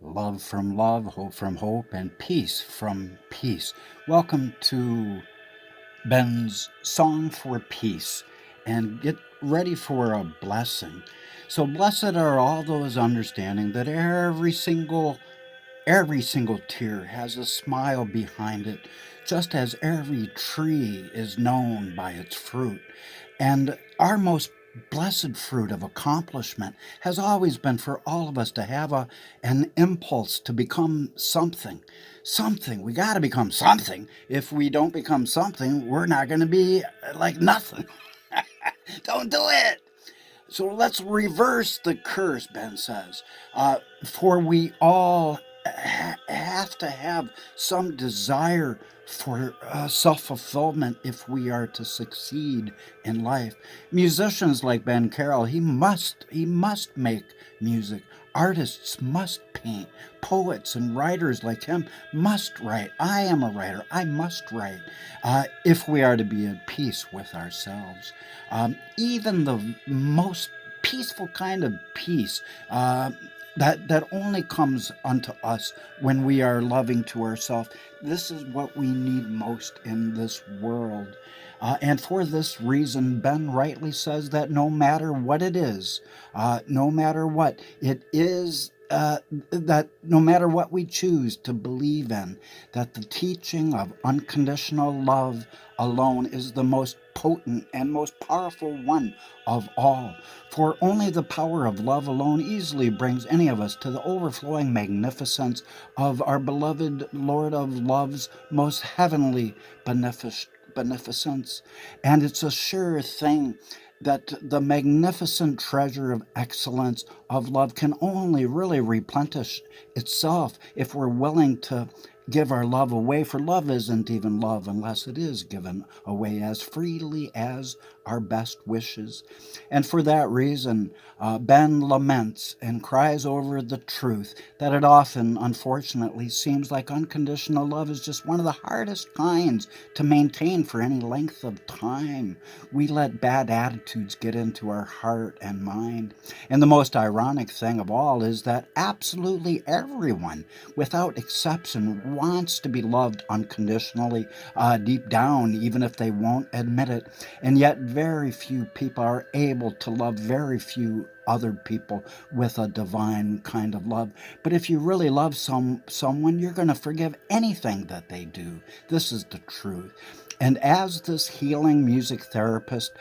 love from love, hope from hope, and peace from peace. Welcome to Ben's Song for Peace, and get ready for a blessing. So blessed are all those understanding that every single tear has a smile behind it, just as every tree is known by its fruit. And our most blessed fruit of accomplishment has always been for all of us to have an impulse to become something. Something. We got to become something. If we don't become something, we're not going to be like nothing. Don't do it. So let's reverse the curse, Ben says. For we all have to have some desire for self-fulfillment if we are to succeed in life. Musicians like Ben Carroll, he must make music. Artists must paint. Poets and writers like him must write. I am a writer. I must write if we are to be at peace with ourselves. Even the most peaceful kind of peace that only comes unto us when we are loving to ourselves. This is what we need most in this world. And for this reason, Ben rightly says that no matter what it is, no matter what it is, that no matter what we choose to believe in, that the teaching of unconditional love alone is the most potent and most powerful one of all. For only the power of love alone easily brings any of us to the overflowing magnificence of our beloved Lord of Love's most heavenly beneficence. And it's a sure thing that the magnificent treasure of excellence of love can only really replenish itself if we're willing to give our love away, for love isn't even love unless it is given away as freely as our best wishes. And for that reason, Ben laments and cries over the truth that it often, unfortunately, seems like unconditional love is just one of the hardest kinds to maintain for any length of time. We let bad attitudes get into our heart and mind. And the most ironic thing of all is that absolutely everyone, without exception, wants to be loved unconditionally, deep down, even if they won't admit it. And yet, very few people are able to love very few other people with a divine kind of love. But if you really love someone, you're going to forgive anything that they do. This is the truth. And as this healing music therapist,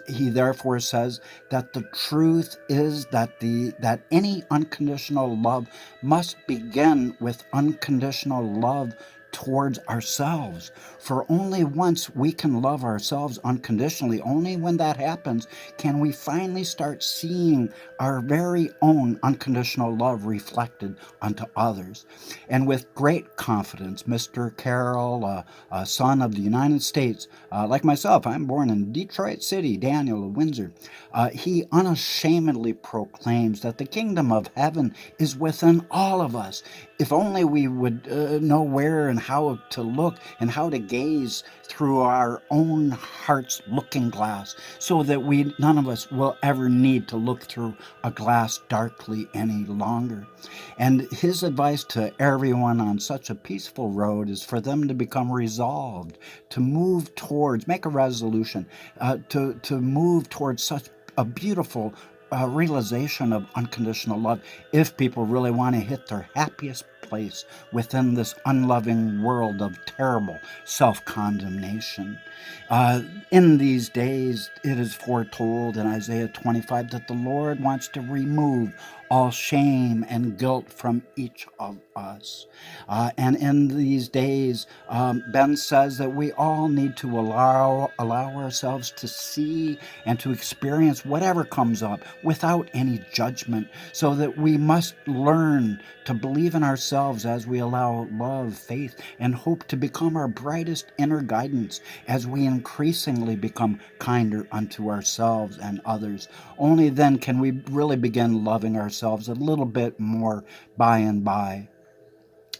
he therefore says that the truth is that any unconditional love must begin with unconditional love towards ourselves. For only once we can love ourselves unconditionally, only when that happens can we finally start seeing our very own unconditional love reflected unto others. And with great confidence, Mr. Carroll, a son of the United States, like myself, I'm born in Detroit City, Daniel of Windsor, he unashamedly proclaims that the kingdom of heaven is within all of us. If only we would know where and how to look and how to gaze through our own heart's looking glass, so that none of us will ever need to look through a glass darkly any longer. And his advice to everyone on such a peaceful road is for them to become resolved, to move towards, make a resolution, to move towards such a beautiful realization of unconditional love if people really want to hit their happiest place within this unloving world of terrible self-condemnation. In these days, it is foretold in Isaiah 25 that the Lord wants to remove all shame and guilt from each of us. And in these days, Ben says that we all need to allow ourselves to see and to experience whatever comes up without any judgment, so that we must learn to believe in ourselves as we allow love, faith, and hope to become our brightest inner guidance as we increasingly become kinder unto ourselves and others. Only then can we really begin loving ourselves a little bit more by and by.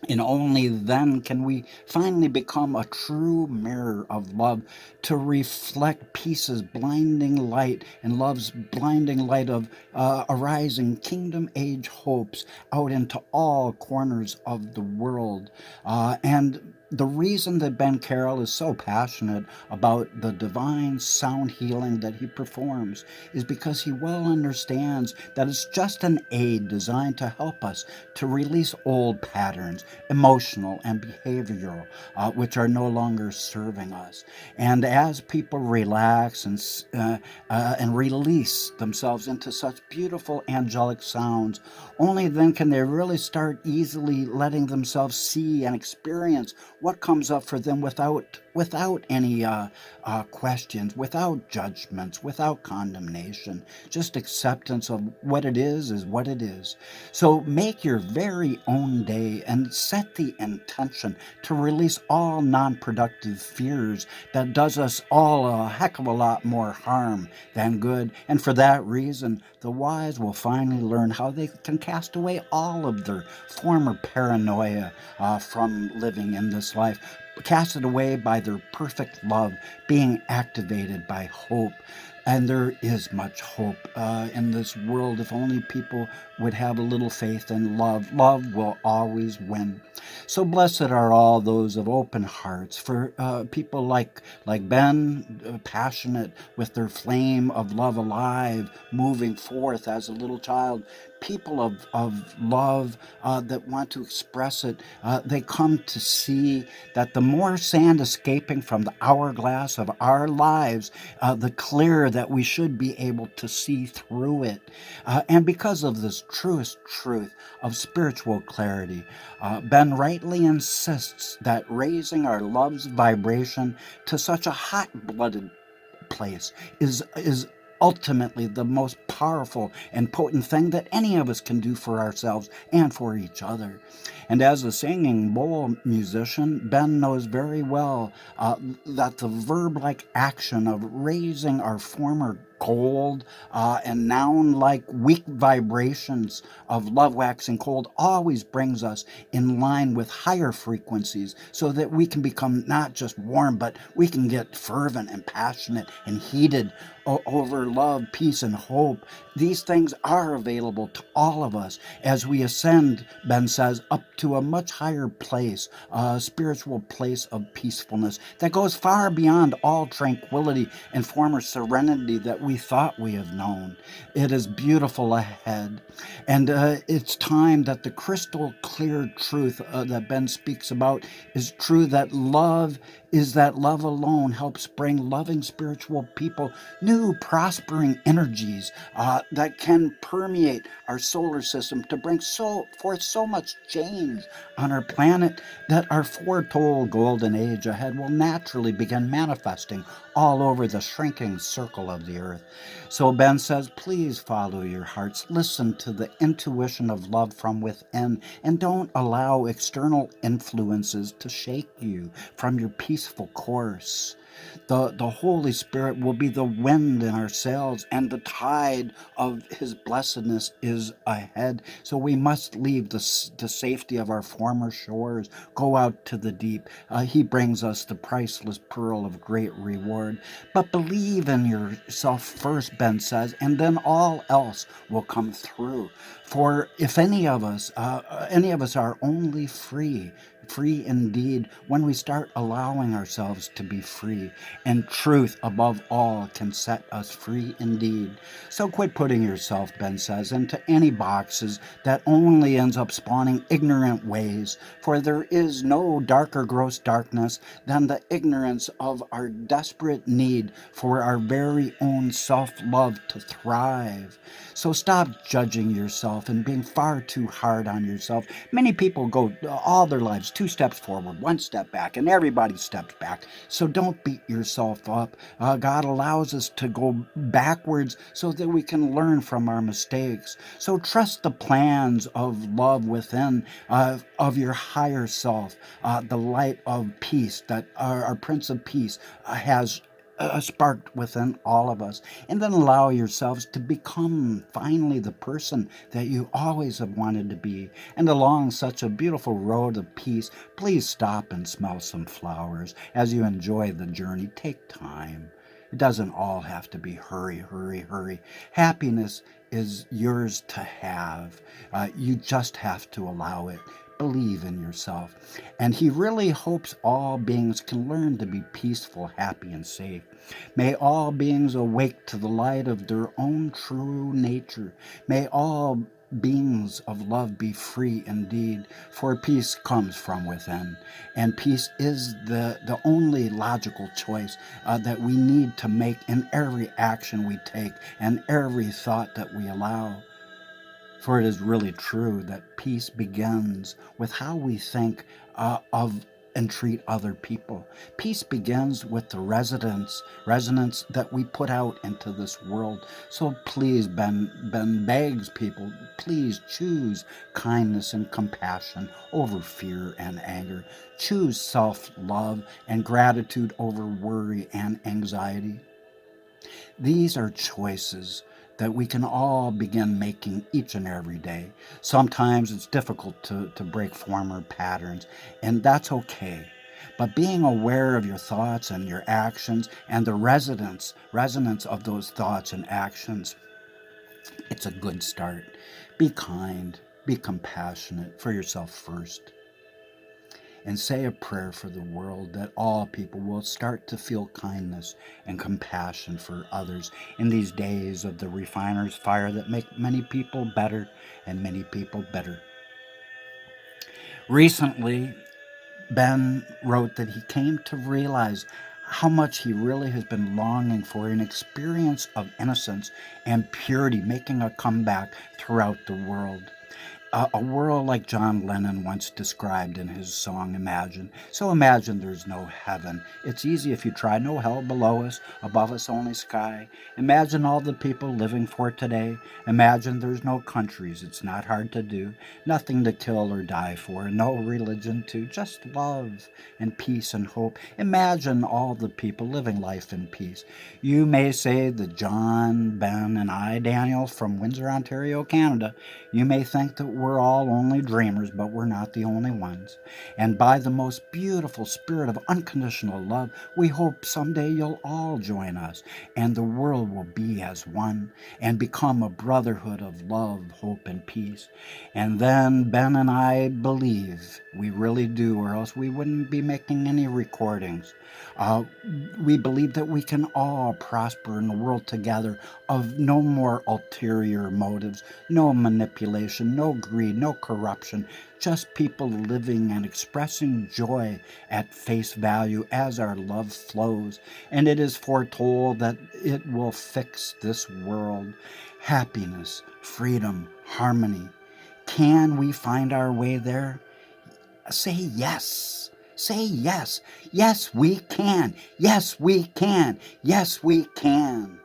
And only then can we finally become a true mirror of love to reflect peace's blinding light and love's blinding light of arising kingdom age hopes out into all corners of the world. And the reason that Ben Carroll is so passionate about the divine sound healing that he performs is because he well understands that it's just an aid designed to help us to release old patterns, emotional and behavioral, which are no longer serving us. And as people relax and release themselves into such beautiful angelic sounds, only then can they really start easily letting themselves see and experience what comes up for them without any questions, without judgments, without condemnation, just acceptance of what it is what it is. So make your very own day and set the intention to release all non-productive fears that does us all a heck of a lot more harm than good. And for that reason, the wise will finally learn how they can cast away all of their former paranoia from living in this life, cast it away by their perfect love, being activated by hope. And there is much hope in this world if only people would have a little faith in love. Love will always win. So blessed are all those of open hearts, for people like Ben, passionate with their flame of love alive, moving forth as a little child. People of love that want to express it, they come to see that the more sand escaping from the hourglass of our lives, the clearer that we should be able to see through it. And because of this truest truth of spiritual clarity, Ben rightly insists that raising our love's vibration to such a hot-blooded place is ultimately the most powerful and potent thing that any of us can do for ourselves and for each other. And as a singing bowl musician, Ben knows very well that the verb-like action of raising our former cold and noun-like weak vibrations of love waxing cold always brings us in line with higher frequencies so that we can become not just warm, but we can get fervent and passionate and heated over love, peace, and hope. These things are available to all of us as we ascend, Ben says, up to a much higher place, a spiritual place of peacefulness that goes far beyond all tranquility and former serenity that we thought we have known. It is beautiful ahead. And it's time that the crystal clear truth that Ben speaks about is true, that love alone helps bring loving spiritual people new prospering energies that can permeate our solar system to bring forth so much change on our planet that our foretold golden age ahead will naturally begin manifesting all over the shrinking circle of the earth. So Ben says, please follow your hearts, listen to the intuition of love from within, and don't allow external influences to shake you from your peaceful course. The Holy Spirit will be the wind in our sails, and the tide of His blessedness is ahead. So we must leave the safety of our former shores, go out to the deep. He brings us the priceless pearl of great reward. But believe in yourself first, Ben says, and then all else will come through. For if any of us are only free indeed, when we start allowing ourselves to be free. And truth, above all, can set us free indeed. So quit putting yourself, Ben says, into any boxes that only ends up spawning ignorant ways, for there is no darker gross darkness than the ignorance of our desperate need for our very own self-love to thrive. So stop judging yourself and being far too hard on yourself. Many people go all their lives 2 steps forward, 1 step back, and everybody steps back. So don't beat yourself up. God allows us to go backwards so that we can learn from our mistakes. So trust the plans of love within, of your higher self, the light of peace that our Prince of Peace has sparked within all of us. And then allow yourselves to become finally the person that you always have wanted to be. And along such a beautiful road of peace, please stop and smell some flowers. As you enjoy the journey, take time. It doesn't all have to be hurry, hurry, hurry. Happiness is yours to have. You just have to allow it. Believe in yourself. And he really hopes all beings can learn to be peaceful, happy, and safe. May all beings awake to the light of their own true nature. May all beings of love be free indeed, for peace comes from within. And peace is the only logical choice that we need to make in every action we take and every thought that we allow. For it is really true that peace begins with how we think of and treat other people. Peace begins with the resonance that we put out into this world. So please, Ben begs people, please choose kindness and compassion over fear and anger. Choose self-love and gratitude over worry and anxiety. These are choices that we can all begin making each and every day. Sometimes it's difficult to break former patterns, and that's okay. But being aware of your thoughts and your actions and the resonance of those thoughts and actions, it's a good start. Be kind, be compassionate for yourself first, and say a prayer for the world that all people will start to feel kindness and compassion for others in these days of the refiner's fire that make many people better and many people bitter. Recently, Ben wrote that he came to realize how much he really has been longing for an experience of innocence and purity making a comeback throughout the world. A world like John Lennon once described in his song Imagine. So imagine there's no heaven. It's easy if you try. No hell below us, above us only sky. Imagine all the people living for today. Imagine there's no countries. It's not hard to do. Nothing to kill or die for. No religion too. Just love and peace and hope. Imagine all the people living life in peace. You may say that John, Ben, and I, Daniel from Windsor, Ontario, Canada, you may think that we're all only dreamers, but we're not the only ones. And by the most beautiful spirit of unconditional love, we hope someday you'll all join us, and the world will be as one, and become a brotherhood of love, hope, and peace. And then Ben and I believe, we really do, or else we wouldn't be making any recordings. Uh, we believe that we can all prosper in the world together of no more ulterior motives, no manipulation, no greed, no corruption, just people living and expressing joy at face value as our love flows. And it is foretold that it will fix this world. Happiness, freedom, harmony. Can we find our way there? Say yes. Say yes. Yes, we can. Yes, we can. Yes, we can.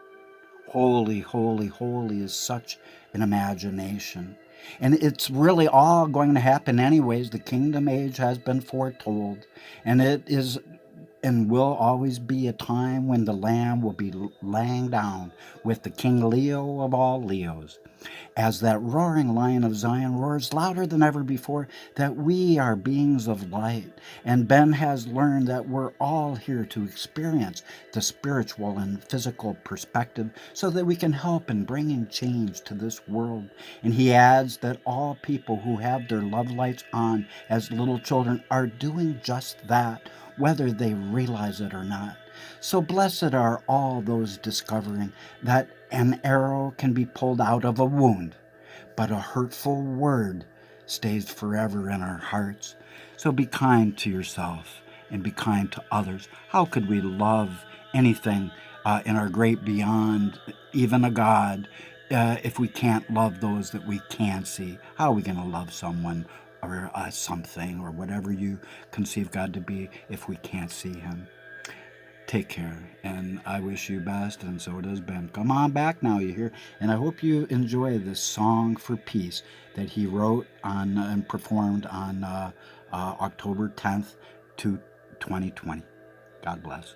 Holy, holy, holy is such an imagination. And it's really all going to happen anyways. The kingdom age has been foretold. And it is and will always be a time when the Lamb will be laying down with the King Leo of all Leos, as that roaring lion of Zion roars louder than ever before, that we are beings of light. And Ben has learned that we're all here to experience the spiritual and physical perspective so that we can help in bringing change to this world. And he adds that all people who have their love lights on as little children are doing just that, whether they realize it or not. So blessed are all those discovering that an arrow can be pulled out of a wound, but a hurtful word stays forever in our hearts. So be kind to yourself and be kind to others. How could we love anything in our great beyond, even a God, if we can't love those that we can see? How are we going to love someone or something or whatever you conceive God to be if we can't see him? Take care, and I wish you best, and so does Ben. Come on back now, you hear? And I hope you enjoy this song for peace that he wrote on and performed on October 10th, 2020. God bless.